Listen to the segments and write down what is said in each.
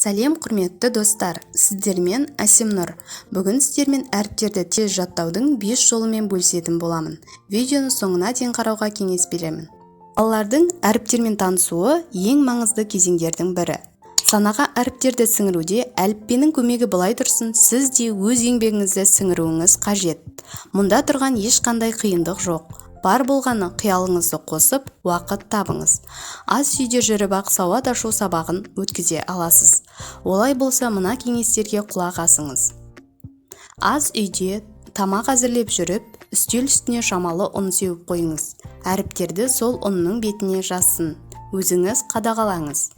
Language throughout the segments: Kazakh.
Сәлем құрметті достар, сіздермен Әсемнұр. Бүгін сіздермен әріптерді тез жаттаудың 5 жолымен бөлісетін боламын. Видеоны соңына дейін қарауға кеңес беремін. Балалардың әріптермен танысуы ең маңызды кезеңдердің бірі. Санаға әріптерді сіңіруде әліппенің көмегі былай тұрсын, сіз де өз еңбегіңізді сіңіруіңіз қажет. Мұнда тұрған ешқандай қиындық жоқ. Бар болғаны қиялыңызды қосып, уақыт табыңыз. Аз үйде жүріп ақ сауат ашу сабағын өткізе аласыз. Олай болса, мына кеңестерге құлақ асыңыз. Аз үйде тамақ әзірлеп жүріп, үстел үстіне шамалы ұн сеуіп қойыңыз. Әріптерді сол ұнның бетіне жазсын. Өзіңіз қадағалаңыз.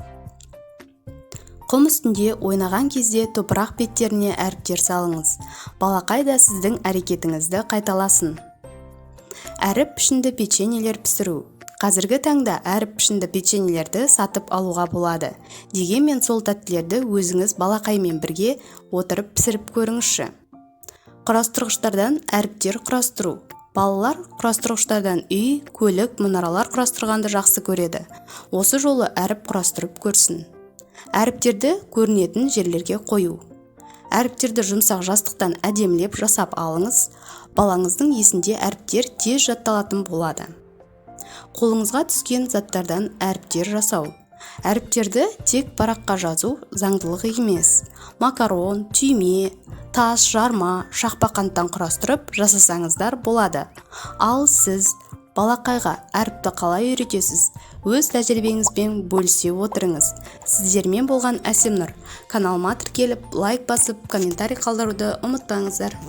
Құм үстінде ойнаған кезде топырақ беттеріне әріптер салыңыз. Балақай да сіздің әрекетіңізді қайталасын. Әріп пішінді печеньелер пісіру. Қазіргі таңда әріп пішінді печеньелерді сатып алуға болады. Дегенмен сол тәттілерді өзіңіз балақаймен бірге отырып пісіріп көріңізші. Құрастырғыштардан әріптер құрастыру. Балалар құрастырғыштардан үй, көлік, мұнаралар құрастырғанды жақсы көреді. Осы жолы әріп құрастырып көрсін. Әріптерді көрінетін жерлерге қою. Әріптерді жұмсақ жастықтан әдемілеп жасап алыңыз. Балаңыздың есінде әріптер тез жатталатын болады. Қолыңызға түскен заттардан әріптер жасау. Әріптерді тек параққа жазу заңдылық емес. Макарон, түйме, тас, жарма, шақпақанттан құрастырып жасасаңыздар болады. Ал сіз балақайға әріпті қалай үйретесіз? Өз тәжірибеңізбен бөлісе отырыңыз. Сіздермен болған Әсемнұр. Каналыма тіркеліп, лайк басып, комментарий қалдыруды ұмытпаңыздар.